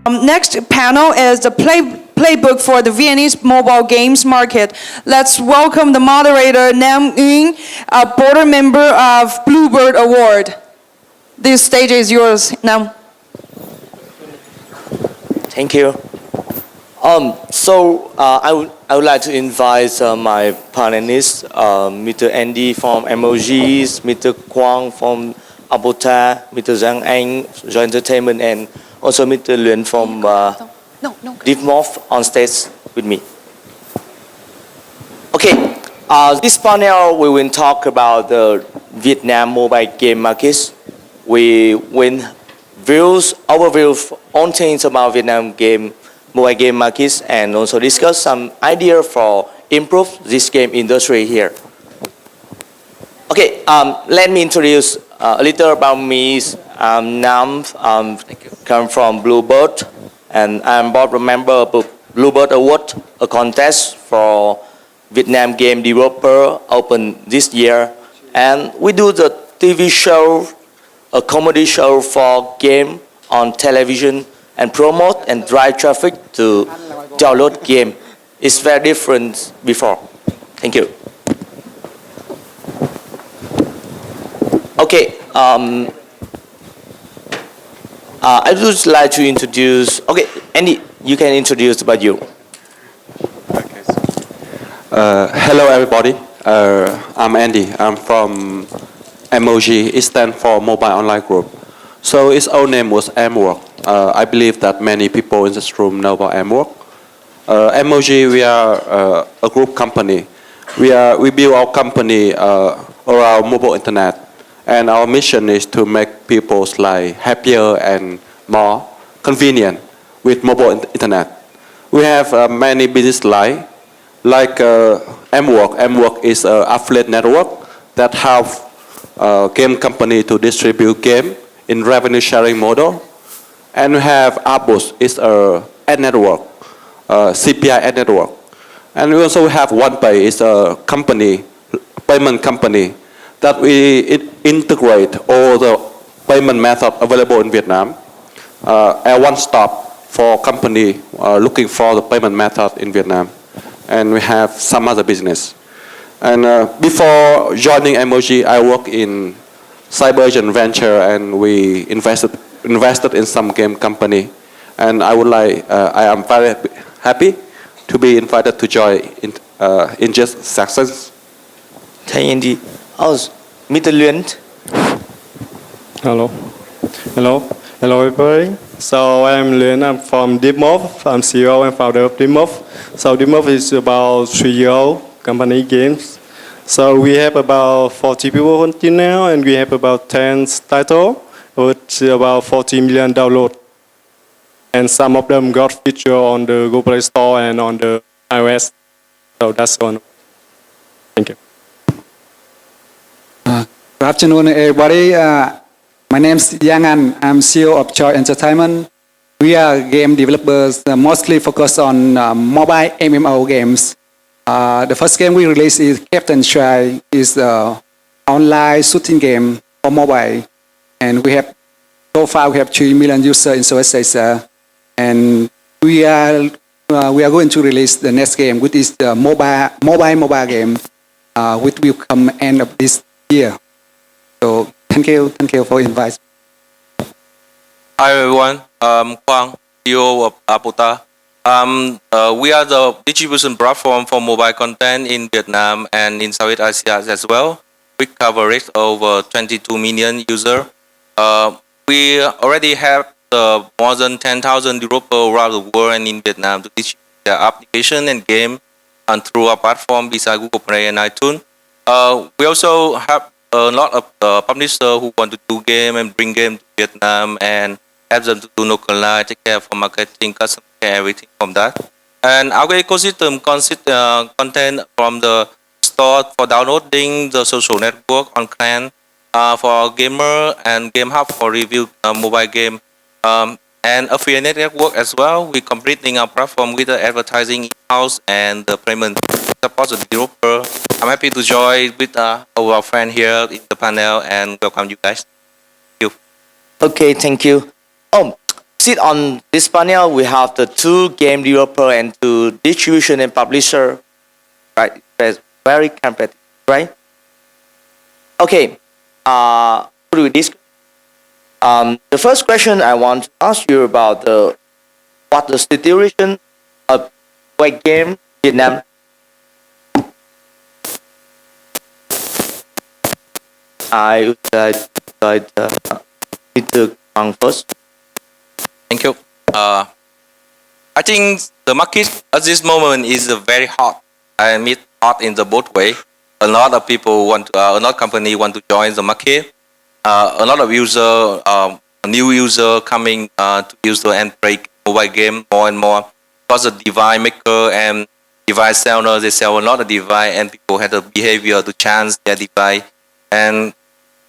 Next panel is the Playbook for the Vietnamese mobile games market. Let's welcome the moderator, Minh, a board member of Bluebird Award. This stage is yours now. Thank you. I would like to invite my panelists, Mr. Andy from MOGs, Mr. Quang from Abota, Mr. Giang Anh, Joy Entertainment, and also Mr. Luyện from DeepMorph on stage with me. Okay, this panel we will talk about the Vietnam mobile game markets. We will overview on things about Vietnam mobile game markets and also discuss some ideas for improve this game industry here. Okay, let me introduce a little about me. Nam come from Bluebird, and I'm board member of Bluebird Award, a contest for Vietnam game developer open this year, and we do the TV show, a comedy show for game on television and promote and drive traffic to download game. It's very different before. Thank you. Okay, I would like to introduce. Okay, Andy, you can introduce about you. Okay. Hello, everybody. I'm Andy. I'm from MOG. It stands for Mobile Online Group. So its old name was MWork. I believe that many people in this room know about MWork. MOG, we are a group company. We build our company around mobile internet, and our mission is to make people's life happier and more convenient with mobile internet. We have many business lines, like MWork. MWork is an affiliate network that helps game company to distribute game in revenue sharing model. And we have Abus, it's a ad network, CPI ad network. And we also have OnePay, it's a company, payment company, that we integrate all the payment methods available in Vietnam, a one-stop for company looking for the payment method in Vietnam. And we have some other business. And before joining MOG, I worked in CyberAgent Venture, and we invested in some game company. And I am very happy to be invited to join in just sections. Thank you, Andy. Mr. Luyện. Hello, everybody. So I'm Luyện. I'm from DeepMorph. I'm CEO and founder of DeepMorph. So DeepMorph is about 3-year-old company games. So we have about 40 people until now, and we have about 10 titles with about 40 million downloads. And some of them got featured on the Google Play Store and on the iOS. So that's one. Thank you. Good afternoon, everybody. My name is Giang Anh. I'm CEO of Joy Entertainment. We are game developers, mostly focused on mobile MMO games. The first game we released is Captain Try. Is an online shooting game for mobile, and so far we have 3 million users in Southeast Asia. And we are going to release the next game, which is the mobile game, which will come end of this year. So thank you for inviting. Hi everyone, I'm Quang, CEO of Abota. We are the distribution platform for mobile content in Vietnam and in Southeast Asia as well. We cover over 22 million users. We already have more than 10,000 developers around the world and in Vietnam to distribute their application and game and through our platform besides Google Play and iTunes. We also have a lot of publishers who want to do game and bring game to Vietnam and help them to do localize, take care for marketing, customer care, everything from that. And our ecosystem consists content from the store for downloading, the social network on clan for gamer, and game hub for review mobile game, and affiliate network as well. We completing our platform with the advertising in-house and the payment support the developer. I'm happy to join with our friend here in the panel and welcome you guys. Thank you. Okay, thank you. sit on this panel, we have the two game developer and two distribution and publisher, right? It's very competitive, right? Okay, what do we discuss? The first question I want to ask you about what the situation of white game Vietnam. I would like Mr. Quang first. Thank you. I think the market at this moment is very hot. I mean, hot in the both way. A lot of people a lot of company want to join the market. A lot of new user coming to use and play mobile game more and more. Because the device maker and device seller, they sell a lot of device, and people have the behavior to change their device, and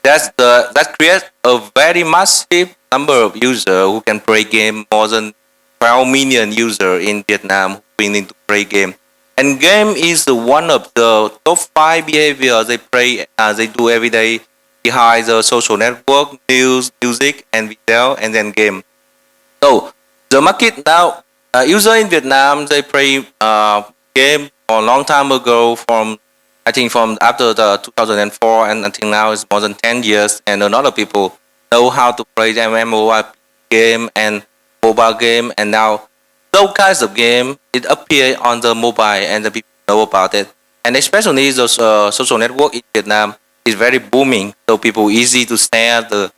that creates a very massive number of users who can play game. More than 12 million users in Vietnam willing to play game. And game is one of the top 5 behaviors they play, they do every day behind the social network, news, music, and video, and then game. So the market now, user in Vietnam, they play game for a long time ago. I think from after the 2004 and until now, it's more than 10 years, and a lot of people know how to play the MMO game and mobile game, and now those kinds of game it appear on the mobile, and the people know about it. And especially those social network in Vietnam is very booming, so people easy to share the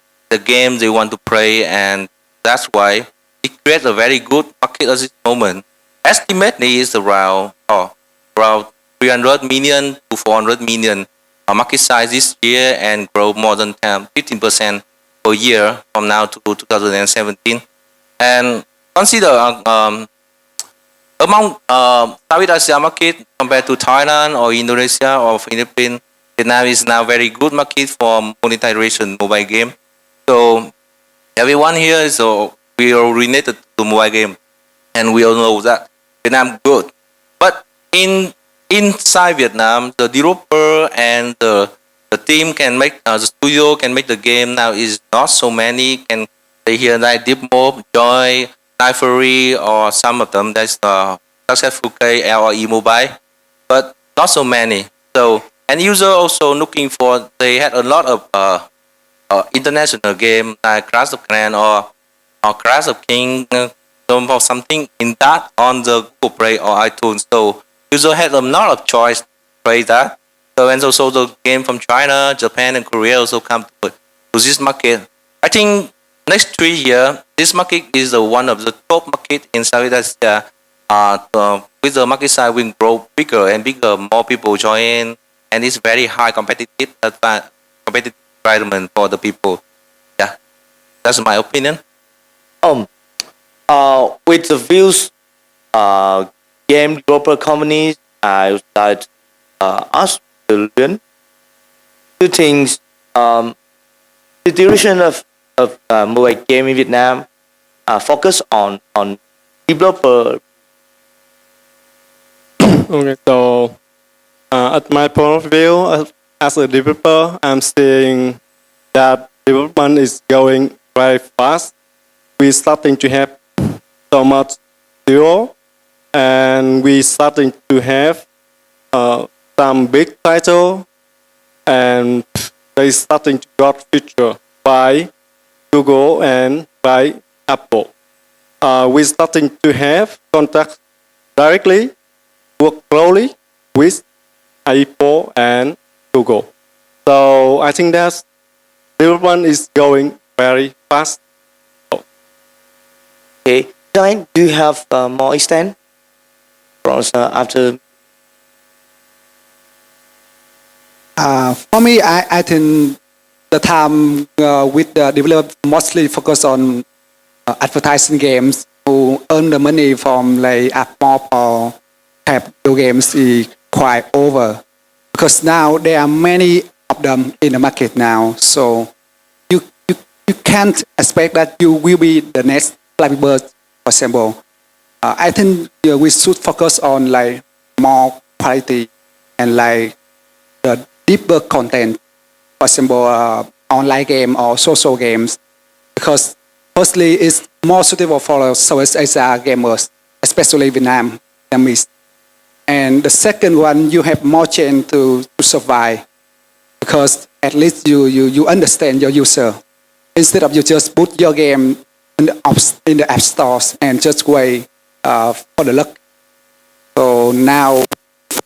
game they want to play, and that's why it creates a very good market at this moment. Estimately is around 300 million to 400 million market size this year, and grow more than 15% per year from now to 2017. And consider among Southeast Asia market compared to Thailand or Indonesia or Philippines, Vietnam is now very good market for monetization mobile game. So everyone here is we are related to mobile game, and we all know that Vietnam good. But inside Vietnam, the developer and the team can make the studio can make the game now is not so many. Can they hear like Deep Mob, Joy, Knifery, or some of them that's successful LRE mobile, but not so many. So and user also looking for, they had a lot of international game like Clash of Clans or Clash of King, or something in that on the Google Play or iTunes. So user had a lot of choice to play that. So and also the game from China, Japan, and Korea also come to this market. I think next 3 years, this market is one of the top market in Southeast Asia. With the market size will grow bigger and bigger, more people join, and it's very high competitive environment for the people. Yeah, that's my opinion. With the views, game developer companies, I would like to ask Luyến, two things. The duration of mobile game in Vietnam focus on developer. Okay, so at my point of view, as a developer, I'm seeing that development is going very fast. We're starting to have so much studio, and we're starting to have some big title, and they're starting to got featured by Google and by Apple. We're starting to have contact directly, work closely with Apple and Google. So I think that development is going very fast. Okay, John, do you have more extent from after? For me, I think the time with the developer mostly focus on advertising games who earn the money from like app mob or tab games is quite over, because now there are many of them in the market now. So you can't expect that you will be the next Flappy Bird, for example. I think we should focus on like more quality and like the deeper content, for example, online game or social games, because firstly it's more suitable for Southeast Asia gamers, especially Vietnamese. And the second one, you have more chance to survive because at least you understand your user. Instead of you just put your game in the app stores and just wait for the luck. So now,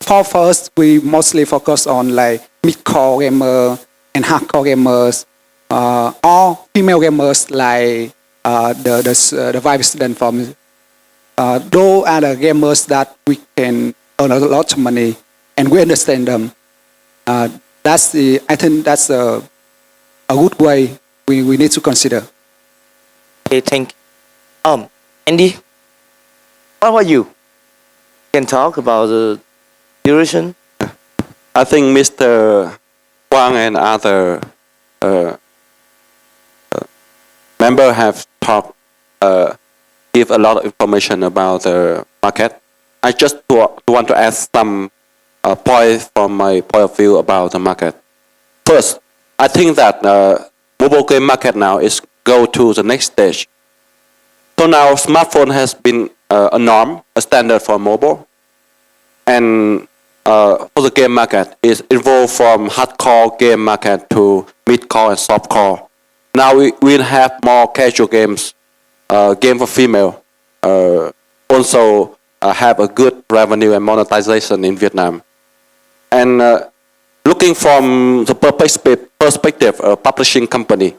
for first, we mostly focus on like mid-core gamer and hardcore gamers, or female gamers like the vice student from. Those are the gamers that we can earn a lot of money, and we understand them. I think that's a good way we need to consider. Okay, thank you. Andy, how about you? Can talk about the duration? I think Mr. Wang and other members have talked, give a lot of information about the market. I just want to add some points from my point of view about the market. First, I think that mobile game market now is go to the next stage. So now smartphone has been a norm, a standard for mobile, and for the game market is evolved from hardcore game market to mid-core and softcore. Now we will have more casual games, game for female, also have a good revenue and monetization in Vietnam. And looking from the perspective of publishing company,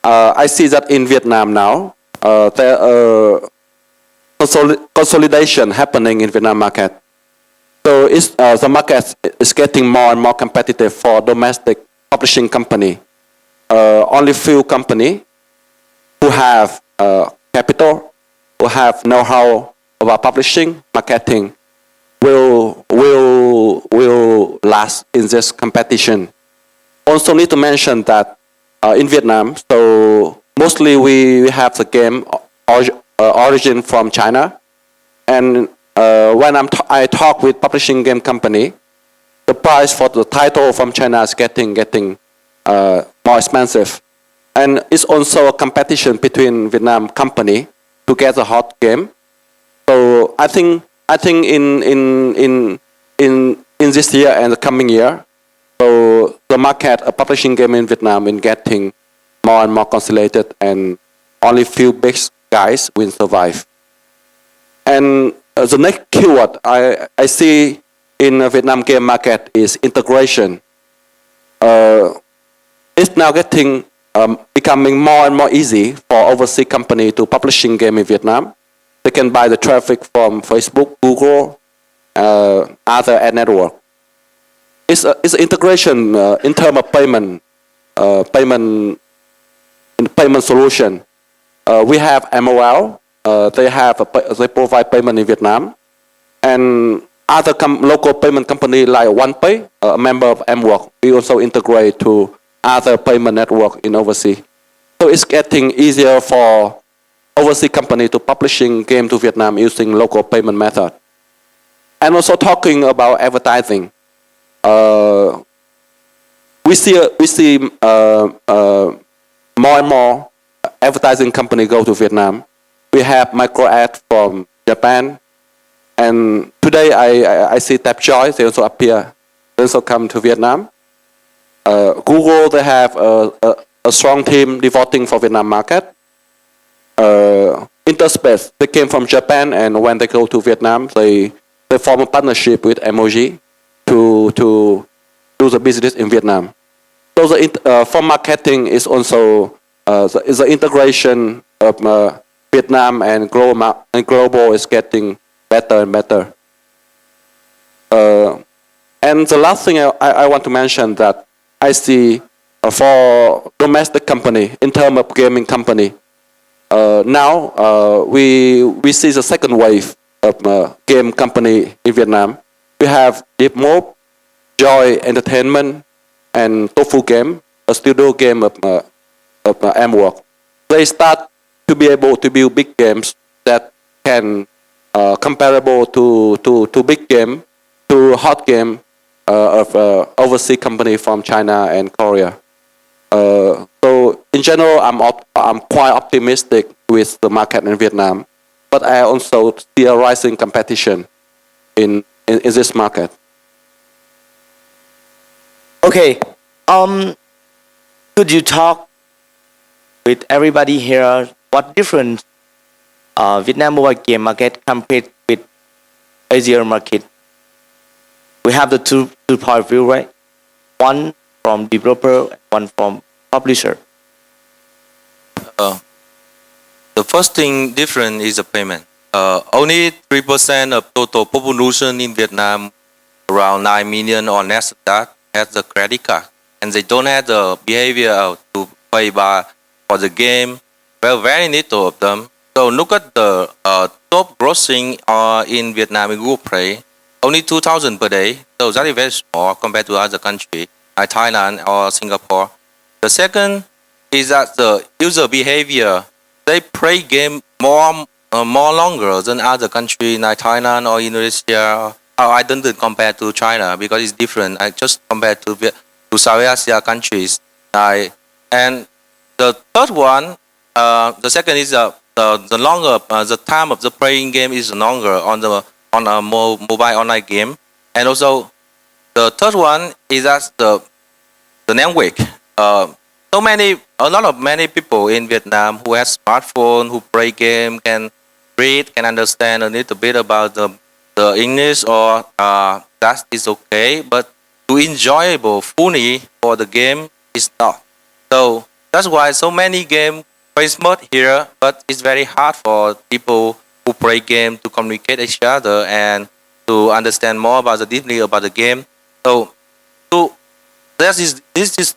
I see that in Vietnam now, there are consolidation happening in Vietnam market. So the market is getting more and more competitive for domestic publishing company. Only few company who have capital, who have know-how about publishing, marketing, will last in this competition. Also need to mention that in Vietnam, so mostly we have the game origin from China, and when I talk with publishing game company, the price for the title from China is getting more expensive, and it's also a competition between Vietnam company to get a hot game. So I think in this year and the coming year, so the market of publishing game in Vietnam is getting more and more consolidated, and only few big guys will survive. And the next keyword I see in the Vietnam game market is integration. It's now becoming more and more easy for overseas company to publishing game in Vietnam. They can buy the traffic from Facebook, Google, other ad network. It's integration in terms of payment solution. We have MOL. They provide payment in Vietnam, and other local payment company like OnePay, a member of MWork, we also integrate to other payment network in overseas. So it's getting easier for overseas company to publishing game to Vietnam using local payment method. And also talking about advertising, we see more and more advertising company go to Vietnam. We have micro ad from Japan, and today I see Tapjoy, they also appear, they also come to Vietnam. Google, they have a strong team devoting for Vietnam market. Interspace, they came from Japan, and when they go to Vietnam, they form a partnership with Emoji to do the business in Vietnam. So for marketing is also the integration of Vietnam and global is getting better and better. And the last thing I want to mention that I see for domestic company in terms of gaming company, now we see the second wave of game company in Vietnam. We have DeepMob, Joy Entertainment, and Tofu Game, a studio game of MWork. They start to be able to build big games that can comparable to big game, to hot game of overseas company from China and Korea. So in general, I'm quite optimistic with with the market in Vietnam, but I also see a rising competition in this market. Okay. Could you talk with everybody here what difference Vietnam mobile game market compared with Asia market? We have the two point of view, right? One from developer and one from publisher. The first thing different is the payment. Only 3% of total population in Vietnam, around 9 million or less than that, has the credit card, and they don't have the behavior to pay for the game. Well, very little of them. So look at the top grossing in Vietnam in Google Play, only 2,000 per day. So that is very small compared to other countries like Thailand or Singapore. The second is that the user behavior, they play game more longer than other countries like Thailand or Indonesia. I don't compare to China because it's different. I just compare to South Asia countries. And the third one, the second is the longer the time of the playing game is longer on a mobile online game, and also the third one is that the network. Many people in Vietnam who have smartphone, who play game, can read, can understand a little bit about the English, or that is okay, but to enjoyable fully for the game is not. So that's why so many games play smart here, but it's very hard for people who play game to communicate each other and to understand more deeply about the game. So this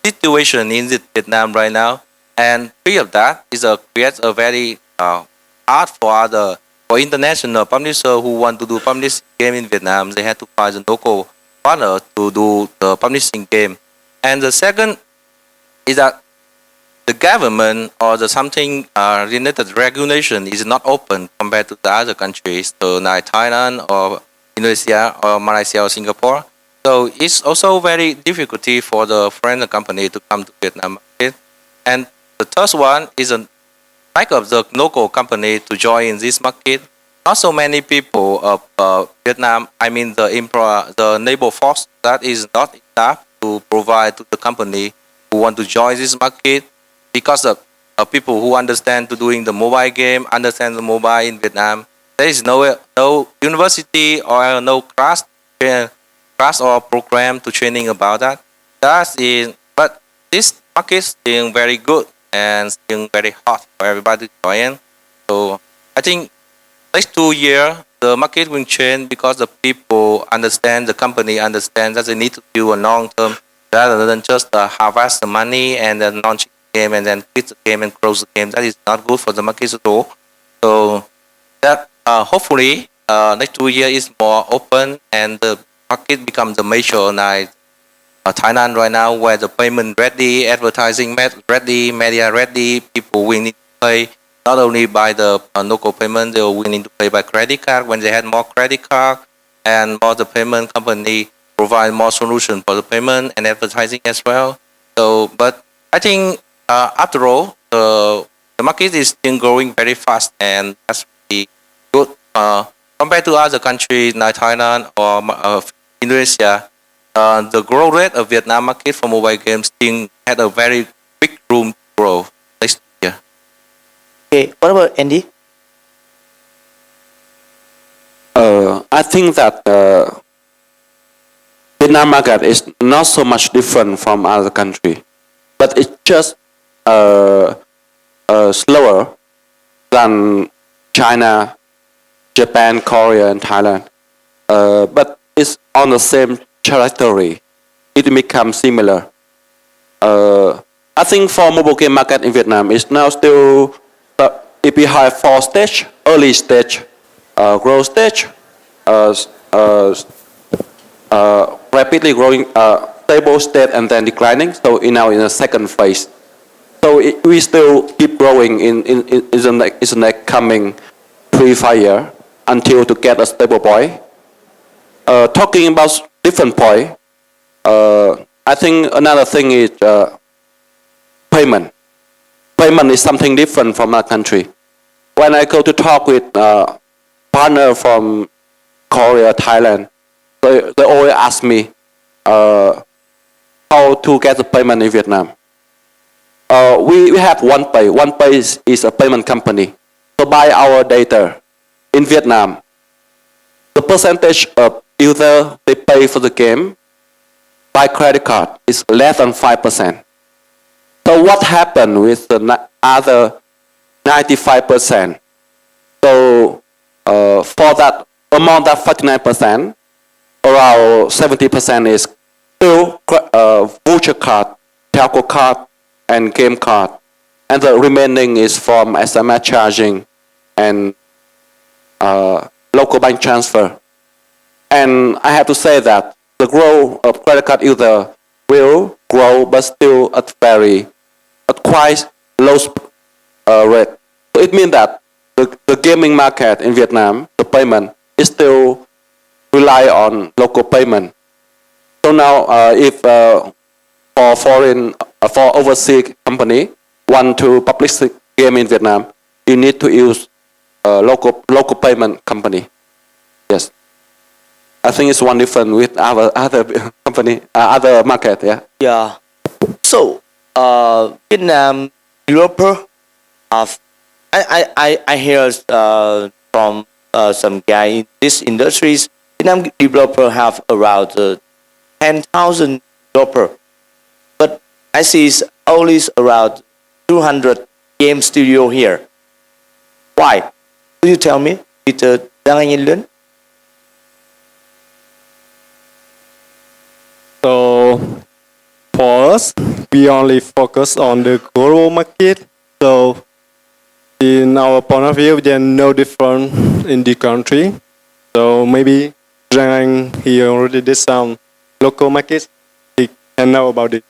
situation in Vietnam right now, and three of that is creates a very hard for international publisher who want to do publishing game in Vietnam. They have to find a local partner to do the publishing game. And the second is that the government or something related regulation is not open compared to the other countries, so like Thailand or Indonesia or Malaysia or Singapore. So it's also very difficulty for the foreign company to come to Vietnam market. And the third one is a lack of the local company to join this market. Not so many people of Vietnam, I mean the labor force, that is not enough to provide to the company who want to join this market, because of people who understand to doing the mobile game, understand the mobile in Vietnam. There is no university or no class or program to training about that. But this market is still very good and still very hot for everybody to join. So I think next 2 years the market will change because the people understand, the company understand that they need to do a long term rather than just harvest the money and then launch the game and then quit the game and close the game. That is not good for the market at all. So that hopefully next 2 years is more open and the market becomes the major like Thailand right now, where the payment ready, advertising ready, media ready, people willing to pay not only by the local payment, they are willing to pay by credit card when they had more credit card, and more the payment company provide more solution for the payment and advertising as well. So, but I think after all, the market is still growing very fast, and that's really good compared to other countries like Thailand or Indonesia. The growth rate of Vietnam market for mobile games still had a very big room to grow next year. Okay, what about Andy? I think that Vietnam market is not so much different from other country, but it's just slower than China, Japan, Korea, and Thailand. But it's on the same trajectory. It becomes similar. I think for mobile game market in Vietnam is now still if we have 4 stage: early stage, growth stage, rapidly growing, stable state, and then declining. So now in the second phase. So we still keep growing in the next coming 3-5 years until to get a stable point. Talking about different point, I think another thing is payment. Payment is something different from our country. when I go to talk with partner from Korea, Thailand, they always ask me how to get the payment in Vietnam. We have OnePay. OnePay is a payment company. So by our data in Vietnam, the percentage of users they pay for the game by credit card is less than 5%. So what happened with the other 95%? So for that among that 49%, around 70% is still voucher card, telco card, and game card, and the remaining is from SMS charging and local bank transfer. And I have to say that the growth of credit card user will grow, but still at quite low rate. So it means that the gaming market in Vietnam, the payment is still rely on local payment. So now, if for overseas company want to publish the game in Vietnam, you need to use local payment company. Yes, I think it's one different with other company, other market. Yeah. Yeah. So, Vietnam developer have I hear from some guy in this industries. Vietnam developer have around 10,000 developer, but I see it's only around 200 game studio here. Why? Could you tell me, Peter Dang? So for us, we only focus on the global market. So in our point of view, there are no difference in the country. So maybe Zhang he already did some local markets. He can know about it.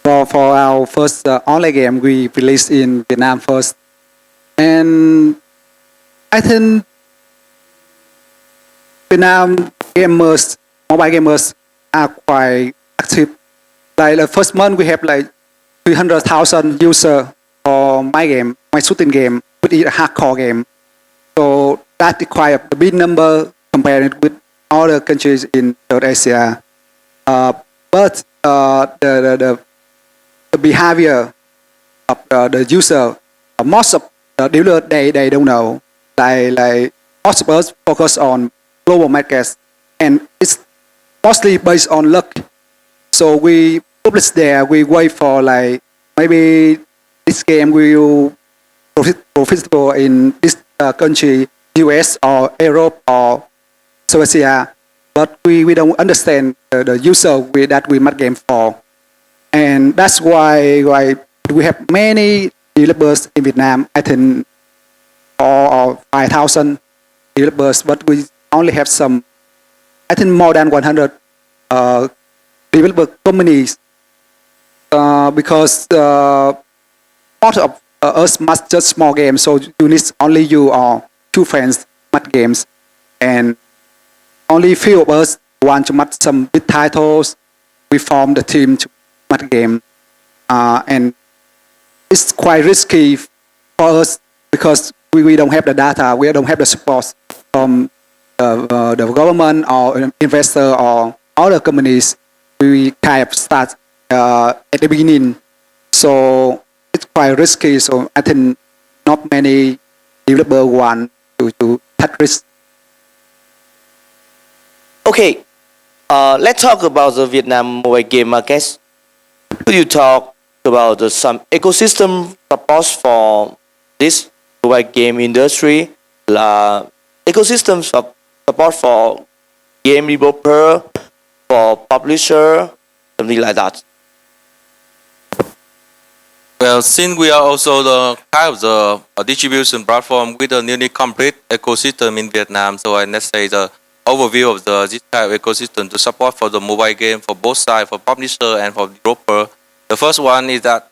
For our first online game, we released in Vietnam first, and I think Vietnam gamers, mobile gamers, are quite active. Like the first month, we have like 300,000 users for my game, my shooting game, which is a hardcore game. So that is quite a big number compared with other countries in South Asia. But the behavior of the user, most of the dealers they don't know. Like most of us focus on global markets, and it's mostly based on luck. So we publish there, we wait for like maybe this game will profitable in this country, US or Europe or South Asia, but we don't understand the user that we make game for. And that's why we have many developers in Vietnam. I think 4,000 or 5,000 developers, but we only have some, I think more than 100 developer companies because part of us must just small games, so you need only you or two friends make games, and only few of us want to make some big titles. We form the team to make game, and it's quite risky for us because we don't have the data, we don't have the support from the government or investor or other companies. We kind of start at the beginning, so it's quite risky. So I think not many developers want to take risk. Okay, let's talk about the Vietnam mobile game market. Could you talk about some ecosystem support for this mobile game industry? Ecosystem support for game developer, for publisher, something like that. Well, since we are also the kind of the distribution platform with a nearly complete ecosystem in Vietnam, so let's say the overview of this kind of ecosystem to support for the mobile game for both sides, for publisher and for developer. The first one is that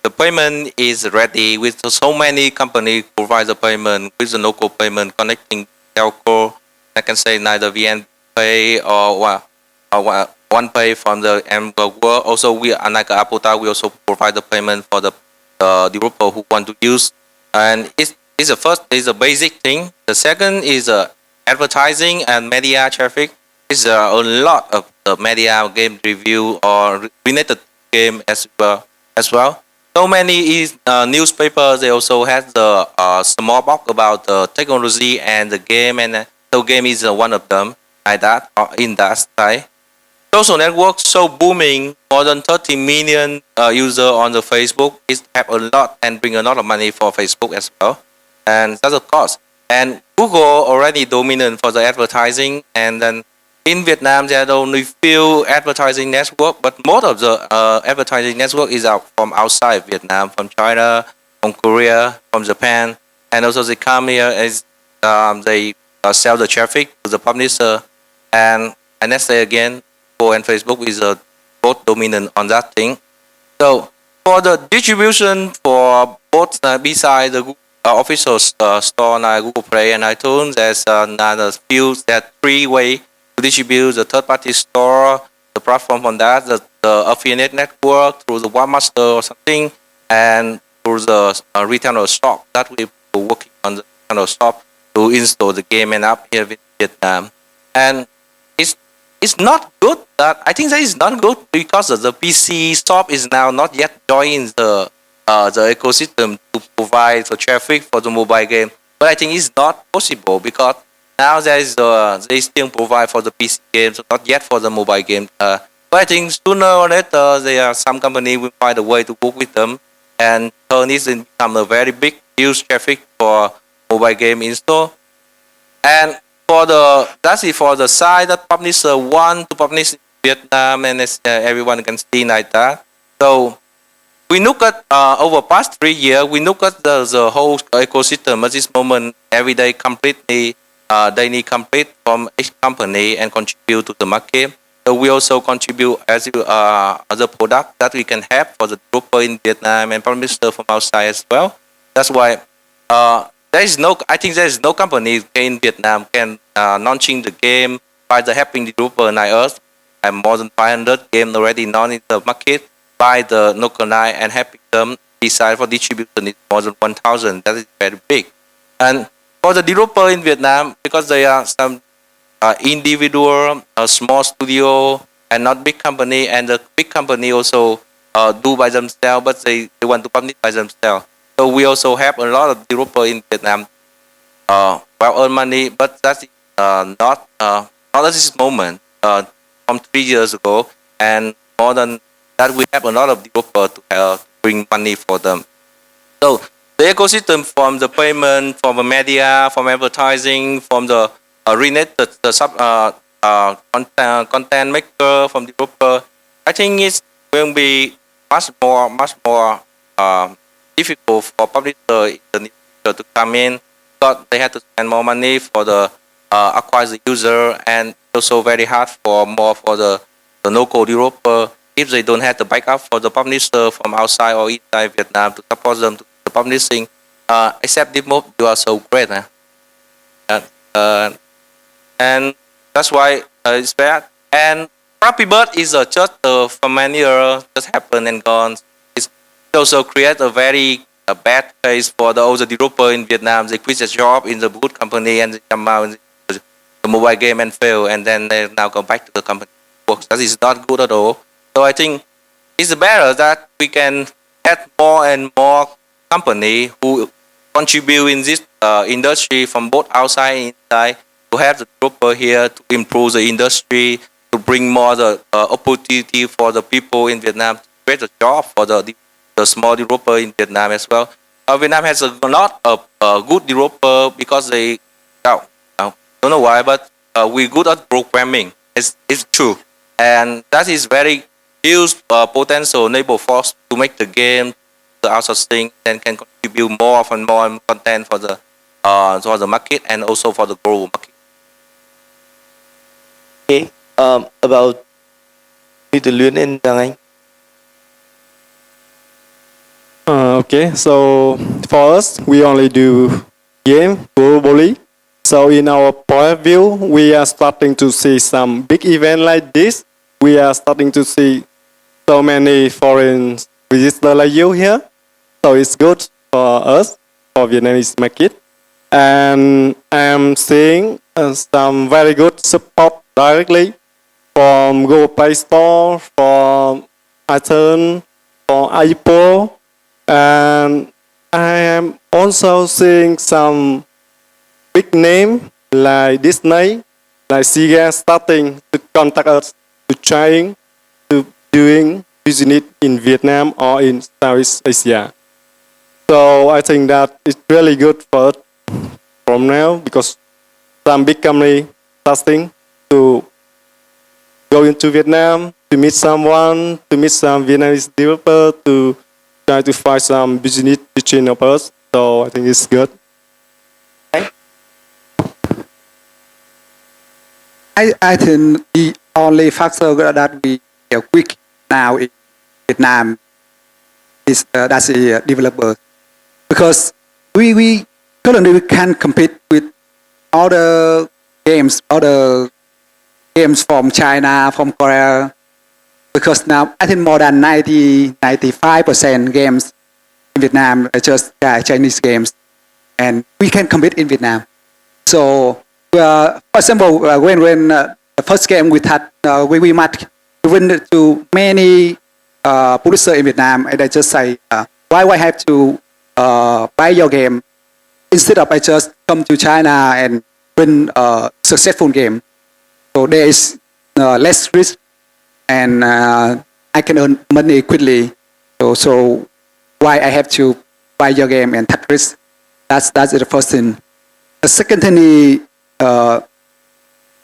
the payment is ready with so many companies provide the payment with the local payment connecting telco. I can say neither VN Pay or one pay from the world. Also, we unlike Aputa, we also provide the payment for the developer who want to use. And it's the first is a basic thing. The second is advertising and media traffic. Is a lot of the media game review or related game as well. So many newspapers. They also have the small box about the technology and the game, and so game is one of them. Like that in that style. Social network so booming. More than 30 million users on the Facebook. It have a lot and bring a lot of money for Facebook as well, and that's a cost. And Google already dominant for the advertising, and then in Vietnam, there are only few advertising network, but most of the advertising network is out from outside Vietnam, from China, from Korea, from Japan, and also they come here as they sell the traffic to the publisher, and let's say again, Google and Facebook is both dominant on that thing. So for the distribution for both beside the official store like Google Play and iTunes, there's another few, there are 3 ways to distribute: the third-party store, the platform on that, the affiliate network through the webmaster or something, and through the retailer shop that we're working on the retailer shop to install the game and app here in Vietnam. And it's not good. I think that is not good because the PC shop is now not yet joining the ecosystem to provide the traffic for the mobile game. But I think it's not possible because now they still provide for the PC games, not yet for the mobile game. But I think sooner or later, some company will find a way to work with them and turn this into become a very big, huge traffic for mobile game install. And that's it for the side that publisher want to publish in Vietnam, and everyone can see like that. So we look at over past 3 years, we look at the whole ecosystem at this moment. Every day completely. They need complete from each company and contribute to the market. So we also contribute as other product that we can have for the developer in Vietnam and publisher from outside as well. That's why there is no company in Vietnam can launching the game by the helping developer like us. And more than 500 games already known in the market by the local line and helping them. Besides for distribution, it's more than 1,000. That is very big. And for the developer in Vietnam, because they are some individual, small studio, and not big company, and the big company also do by themselves, but they want to publish by themselves. So we also have a lot of developers in Vietnam earn money, but that's not at this moment. From 3 years ago, and more than that, we have a lot of developers to bring money for them. So the ecosystem from the payment, from the media, from advertising, from the related content maker, from developer, I think it will be much more difficult for publisher in the future to come in, because they have to spend more money for the acquire the user, and also very hard for the local developer if they don't have the backup for the publisher from outside or inside Vietnam to support them to the publishing. Except Deepmove, you are so great. And that's why it's bad. And Flappy Bird is just familiar, just happened and gone. It also create a very bad case for the older developer in Vietnam. They quit their job in the good company and they come out in the mobile game and fail, and then they now go back to the company. That is not good at all. So I think it's better that we can add more and more company who contribute in this industry from both outside and inside, to have the developer here to improve the industry, to bring more the opportunity for the people in Vietnam, to create a job for the small developer in Vietnam as well. Vietnam has a lot of good developer because they, don't know why, but we're good at programming. It's true, and that is very huge potential enable force to make the game, the outsourcing, and can contribute more and more content for the market and also for the global market. Okay, about Mr. Luyến and Giang Anh. Okay, so for us, we only do game globally. So in our point of view, we are starting to see some big event like this, we are starting to see so many foreign visitors like you here. So it's good for us, for Vietnamese market. And I'm seeing some very good support directly from Google Play Store, from iTunes, from Apple, and I am also seeing some big name like Disney, like Sega starting to contact us to trying to doing business in Vietnam or in Southeast Asia. So I think that it's really good for us from now because some big company starting to go into Vietnam to meet someone, to meet some Vietnamese developer, to try to find some business between of us. So I think it's good. I think the only factor that we are quick now in Vietnam is that's the developers, because we currently we can compete with other games from China, from Korea, because now I think more than 95% games in Vietnam are just Chinese games, and we can compete in Vietnam. So, for example, when the first game we had, we went to many publishers in Vietnam, and I just say, why I have to buy your game instead of I just come to China and win a successful game. So there is less risk, and I can earn money quickly. So why I have to buy your game and take risk? That's the first thing. The second thing is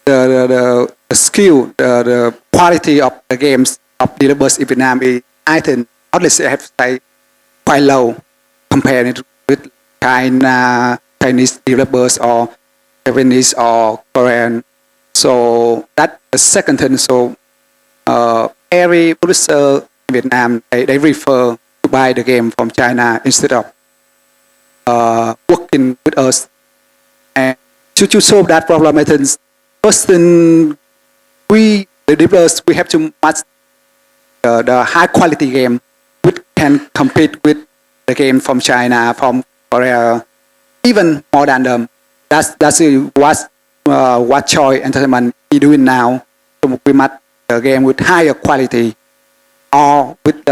the skill, the quality of the games of developers in Vietnam is, I think, honestly, I have to say, quite low compared with Chinese developers or Japanese or Korean. So that's the second thing. So every producer in Vietnam, they prefer to buy the game from China instead of working with us. And to solve that problem, I think first thing, the developers, we have to match the high quality game which can compete with the game from China, from Korea, even more than them. That's what Choi Entertainment is doing now. So we must the game with higher quality, or with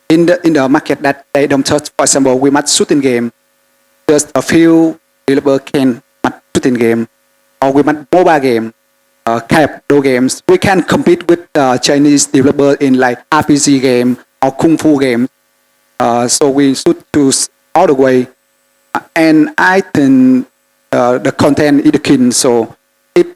in the market that they don't touch. For example, we must shooting game. Just a few developers can shooting game, or we must mobile game, those games. We can compete with Chinese developers in like RPG game or Kung Fu game. So we should choose all the way. And I think the content is the king. So if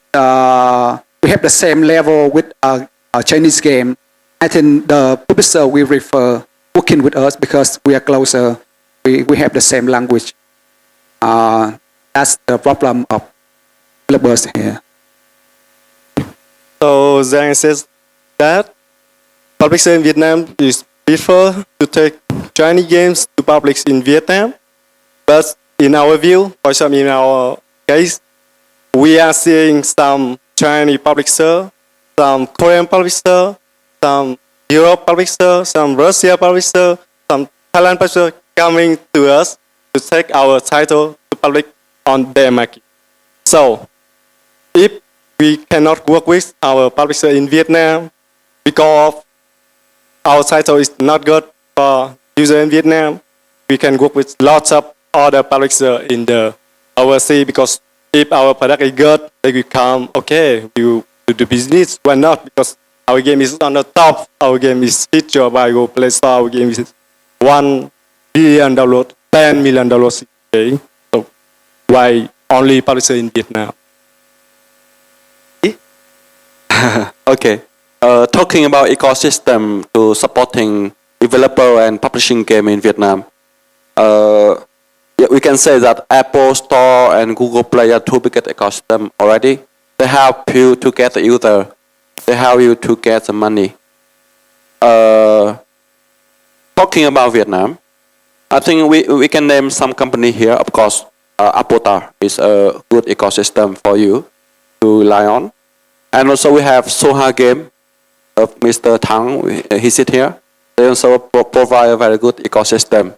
we have the same level with a Chinese game, I think the publisher will prefer working with us because we are closer. We have the same language. That's the problem of developers here. So Zhang says that publisher in Vietnam is prefer to take Chinese games to publish in Vietnam. But in our view, for example, in our case, we are seeing some Chinese publisher, some Korean publisher, some Europe publisher, some Russia publisher, some Thailand publisher coming to us to take our title to publish on their market. So, if we cannot work with our publisher in Vietnam because our title is not good for user in Vietnam, we can work with lots of other publishers in the overseas, because if our product is good, they will come, okay, we will do the business. Why not? Because our game is on the top. Our game is featured by Google Play Store. Our game is 1 billion download, $10 million a day. So why only publisher in Vietnam? Okay. Talking about ecosystem to supporting developer and publishing game in Vietnam. Yeah, we can say that Apple Store and Google Play are two biggest ecosystem already. They help you to get the user. They help you to get the money. Talking about Vietnam, I think we can name some company here. Of course, Apota is a good ecosystem for you to rely on. And also we have Soha Game. of Mr. Tang, he sit here. They also provide a very good ecosystem.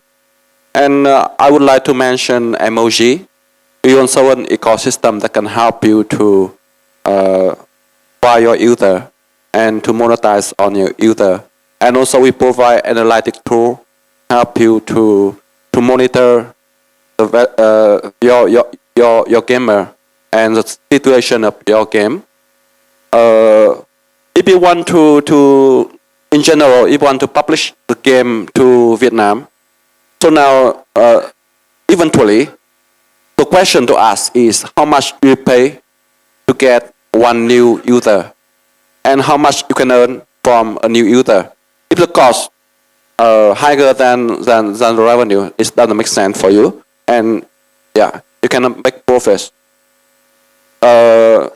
And I would like to mention MOG. We also an ecosystem that can help you to buy your user and to monetize on your user. And also we provide analytic tool help you to monitor the, your gamer and the situation of your game. If you want to in general, if you want to publish the game to Vietnam, so now eventually the question to ask is how much do you pay to get one new user, and how much you can earn from a new user. If the cost higher than the revenue, it doesn't make sense for you, and yeah, you cannot make profits. I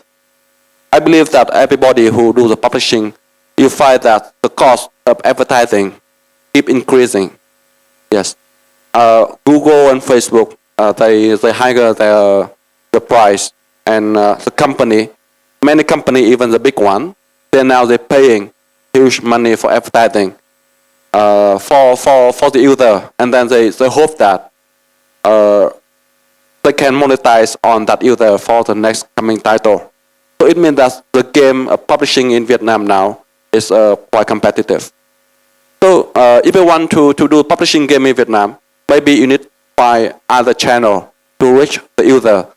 believe that everybody who do the publishing, you find that the cost of advertising keep increasing. Yes, Google and Facebook, they higher the price, and the company, many company, even the big one, they're paying huge money for advertising for the user, and then they hope that they can monetize on that user for the next coming title. So it means that the game publishing in Vietnam now is quite competitive. So if you want to do publishing game in Vietnam, maybe you need to find other channel to reach the user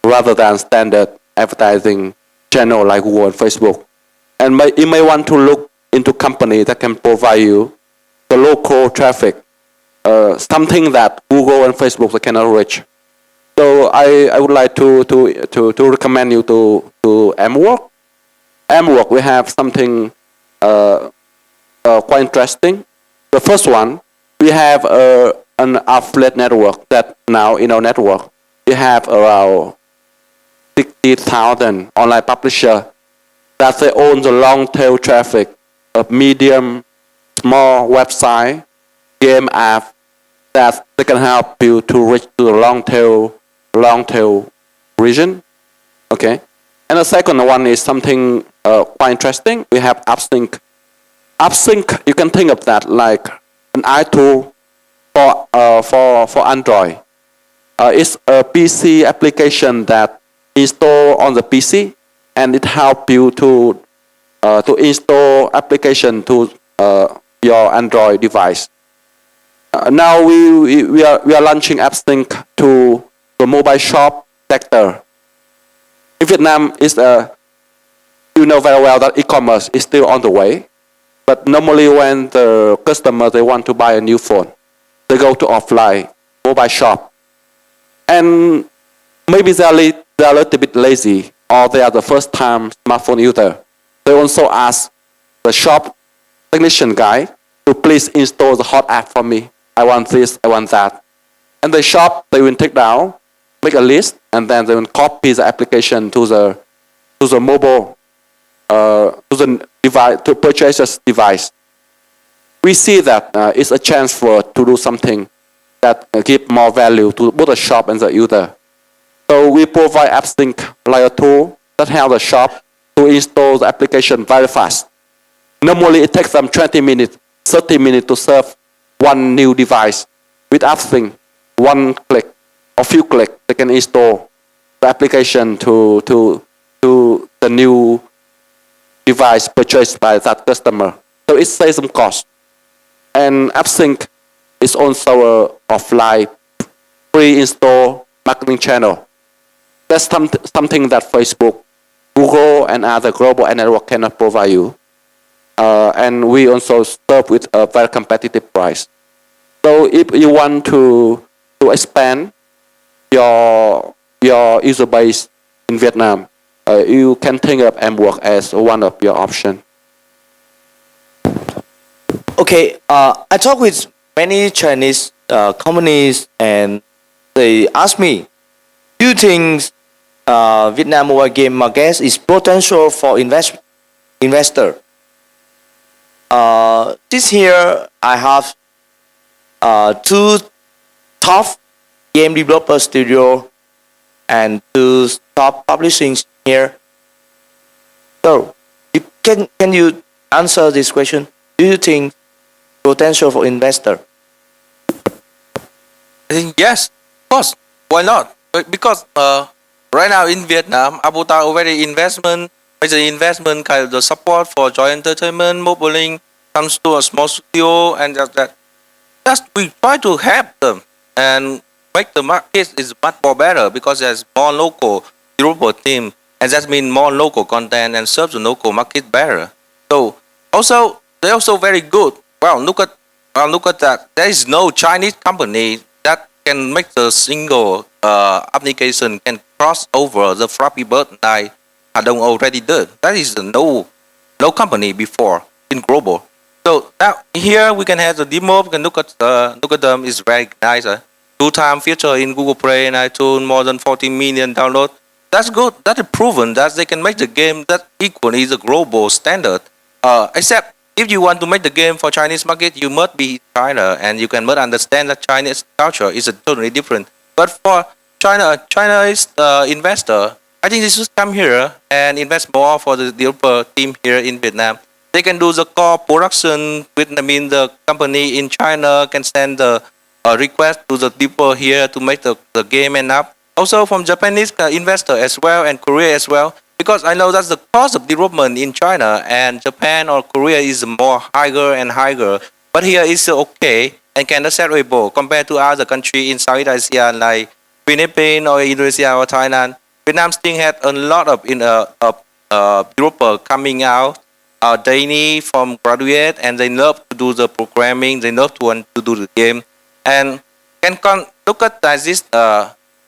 rather than standard advertising channel like Google and Facebook. And you may want to look into company that can provide you the local traffic, something that Google and Facebook they cannot reach. So I would like to recommend you to MWork. MWork, we have something quite interesting. The first one, we have an affiliate network that now in our network, we have around 60,000 online publishers that they own the long tail traffic of medium, small website, game app that they can help you to reach to the long tail region. Okay. And the second one is something quite interesting. We have AppSync. AppSync, you can think of that like an iTool for Android. It's a PC application that install on the PC, and it helps you to install application to your Android device. Now we are launching AppSync to the mobile shop sector. In Vietnam, you know very well that e-commerce is still on the way. But normally when the customer they want to buy a new phone, they go to offline mobile shop. And maybe they are a little bit lazy, or they are the first time smartphone user. They also ask the shop technician guy to please install the hot app for me. I want this, I want that. And the shop, they will take down, make a list, and then they will copy the application to the mobile, to the device, to purchaser's device. We see that it's a chance to do something that give more value to both the shop and the user. So we provide AppSync like a tool that helps the shop to install the application very fast. Normally it takes them 20 minutes, 30 minutes to serve one new device. With AppSync, one click or few clicks, they can install the application to the new device purchased by that customer. So it saves some cost. And AppSync is also a offline pre-install marketing channel. That's something that Facebook, Google, and other global network cannot provide you. And we also serve with a very competitive price. So if you want to expand your user base in Vietnam, you can think of MWork as one of your options. Okay, I talk with many Chinese companies, and they ask me, do you think Vietnam mobile game market is potential for investor? This year I have two top game developer studio and two top publishing here. So can you answer this question, do you think potential for investor? I think yes, of course. Why not? Because right now in Vietnam, Abuta already major investment kind of the support for joy entertainment, mobiling comes to a small studio, and just we try to help them and make the market is much more better because there's more local European team, and that means more local content and serve the local market better. So also they're also very good. Well, look at that. There is no Chinese company that can make the single application can cross over the Flappy Bird like Hadong already did. That is the no company before in global. So now here we can have the demo. We can look at them. It's very nice. Two-time feature in Google Play and iTunes, more than 40 million downloads. That's good. That is proven that they can make the game that equally the global standard. Except if you want to make the game for Chinese market, you must be China and you can must understand that Chinese culture is a totally different. But for Chinese investor, I think they should come here and invest more for the developer team here in Vietnam. They can do the core production, which I mean the company in China can send the request to the developer here to make the game and app. Also from Japanese investor as well and Korea as well. Because I know that the cost of development in China and Japan or Korea is more higher and higher. But here is okay and can acceptable compared to other countries in Southeast Asia like Philippines or Indonesia or Thailand. Vietnam still had a lot of developer coming out daily from graduate and they love to do the programming. They love to want to do the game and can look at this.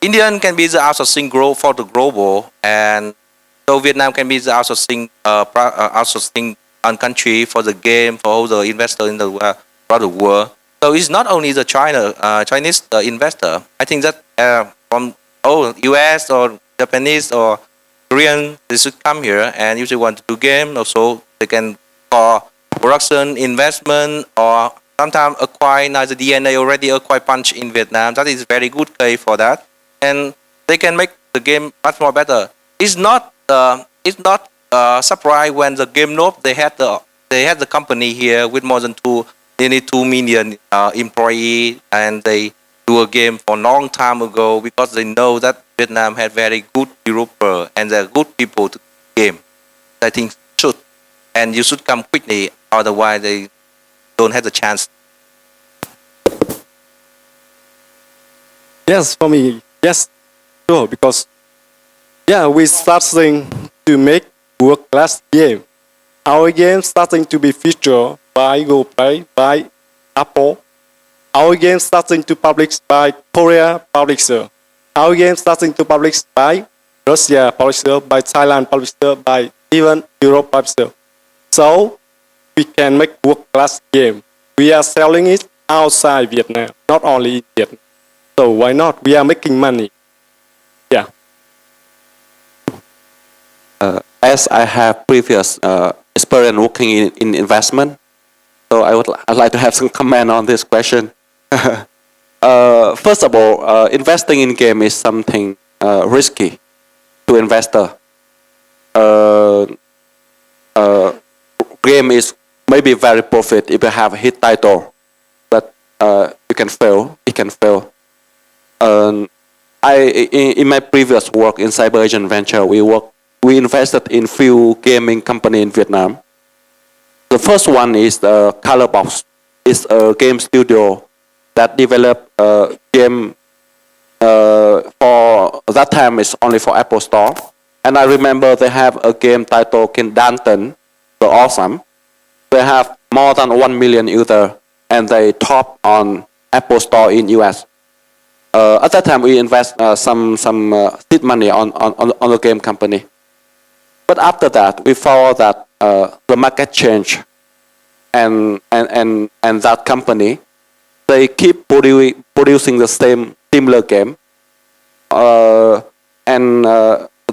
Indian can be the outsourcing growth for the global and so Vietnam can be the outsourcing country for the game for all the investors in the world. So it's not only the Chinese investor. I think that from US or Japanese or Korean, they should come here and if they want to do game, also they can for production, investment, or sometimes acquire now the DNA already acquired punch in Vietnam. That is very good case for that, and they can make the game much more better. It's not surprise when the Game Note they had the company here with more than nearly 2 million employees, and they do a game for a long time ago because they know that Vietnam had very good developer and they're good people to game. I think should and you should come quickly, otherwise they don't have the chance. Yes, for me, yes, sure, because we starting to make world-class game. Our game starting to be featured by Google Play, by Apple. Our game starting to publish by Korea publisher. Our game starting to publish by Russia publisher, by Thailand publisher, by even Europe publisher. So we can make world-class game. We are selling it outside Vietnam, not only in Vietnam. So why not? We are making money. Yeah. As I have previous experience working in investment, so I'd like to have some comment on this question. First of all, investing in game is something risky to investor. Game is maybe very profit if you have a hit title, but you can fail. It can fail. In my previous work in Cyber Agent Venture, we invested in few gaming company in Vietnam. The first one is the Colorbox. It's a game studio that developed a game for that time. It's only for Apple Store. And I remember they have a game titled Danton, the Awesome. They have more than 1 million users, and they top on Apple Store in US. At that time, we invest some seed money on the game company. But after that, we found that the market changed, and that company, they keep producing the same similar game, and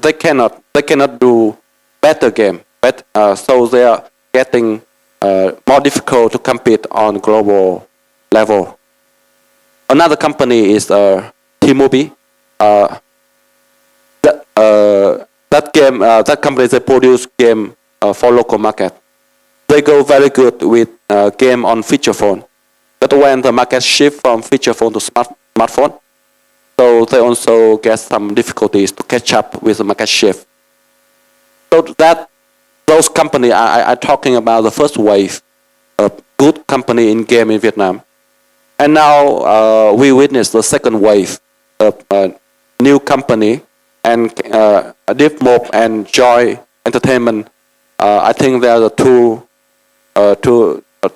they cannot do better game. So they are getting more difficult to compete on global level. Another company is T-Mobile. That company, they produce game for local market. they go very good with game on feature phone. But when the market shift from feature phone to smartphone, so they also get some difficulties to catch up with the market shift. So that those company I talking about the first wave of good company in game in Vietnam, and now we witness the second wave of new company and Deep Mob and Joy Entertainment. I think they are the two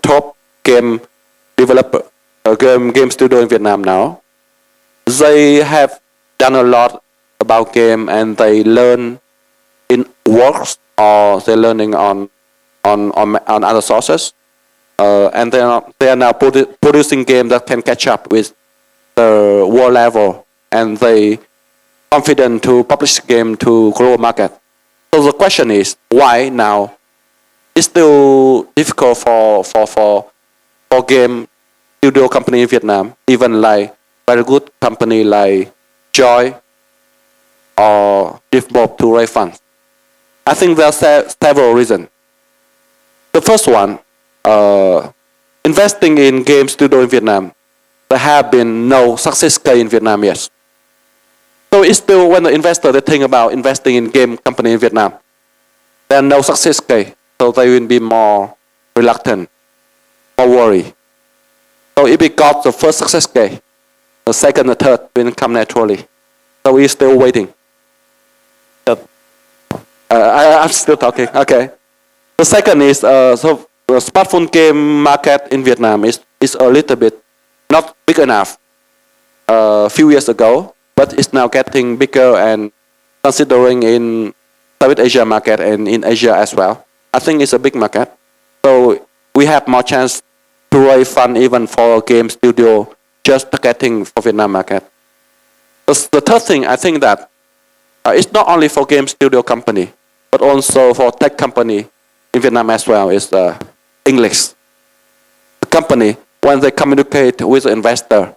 top game developer game studio in Vietnam now. They have done a lot about game and they learn in works or they're learning on other sources. And they are now producing games that can catch up with the world level, and they confident to publish game to global market. So the question is why now? It's still difficult for game studio company in Vietnam, even like very good company like Joy or Deep to raise funds. I think there are several reasons. The first one, investing in game studio in Vietnam, there have been no success case in Vietnam yet. So it's still when the investor they think about investing in game company in Vietnam, there are no success case, so they will be more reluctant, more worried. So if we got the first success case, the second and third will come naturally. So we're still waiting. I'm still talking. Okay. The second is so the smartphone game market in Vietnam is a little bit not big enough a few years ago, but it's now getting bigger and considering in Southeast Asia market and in Asia as well. I think it's a big market. So we have more chance to raise fund even for a game studio just targeting for Vietnam market. The third thing, I think that it's not only for game studio company, but also for tech company in Vietnam as well is English. The company, when they communicate with the investor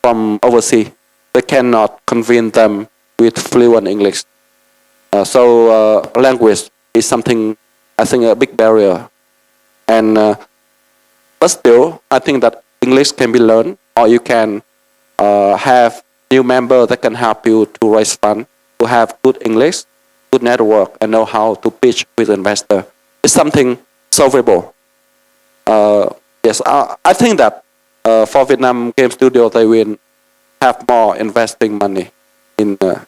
from overseas, they cannot convince them with fluent English. So language is something, I think, a big barrier. And but still, I think that English can be learned, or you can have new member that can help you to raise fund, to have good English, good network, and know how to pitch with investor. It's something solvable. Yes, I think that for Vietnam Game Studio, they will have more investing money in the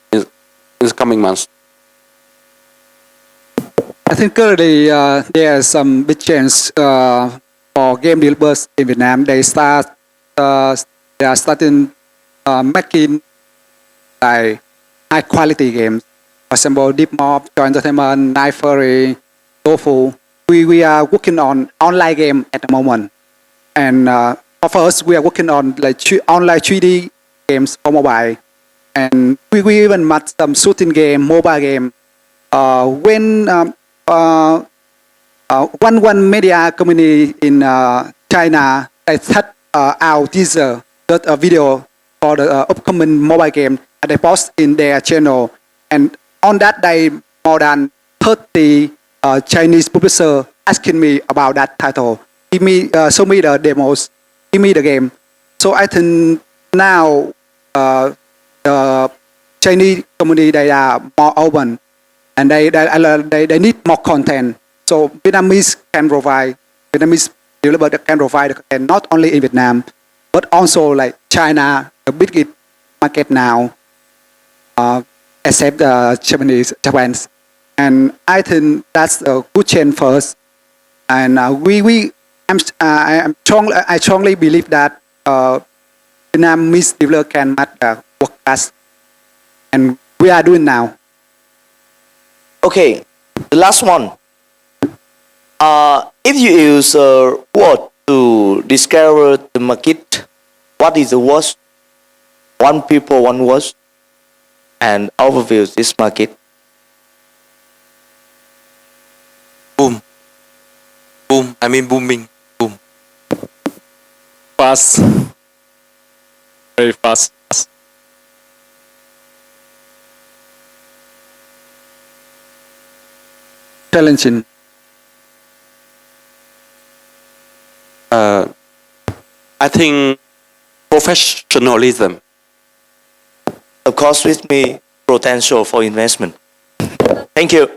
coming months. I think currently there are some big change for game developers in Vietnam. They are starting making like high quality games. For example, Deep Mob, Joy Entertainment, Night Fury, Tofu. We are working on online game at the moment, and for us we are working on like online 3D games for mobile, and we even made some shooting game, mobile game. When one media company in China they set out teaser a video for the upcoming mobile game, and they post in their channel, and on that day more than 30 Chinese publisher asking me about that title. Give me, show me the demos, give me the game. So I think now the Chinese community they are more open and they need more content. So Vietnamese developer can provide the content not only in Vietnam, but also like China, the big market now, except Japan. And I think that's a good change for us. And I strongly believe that Vietnamese developer can work fast, and we are doing now. Okay, the last one. If you use a word to discover the market, what is the worst? One people, one word, and overview this market. Boom. Boom. I mean booming. Boom. Fast. Very fast. Challenging. I think professionalism. Of course, with me, potential for investment. Thank you.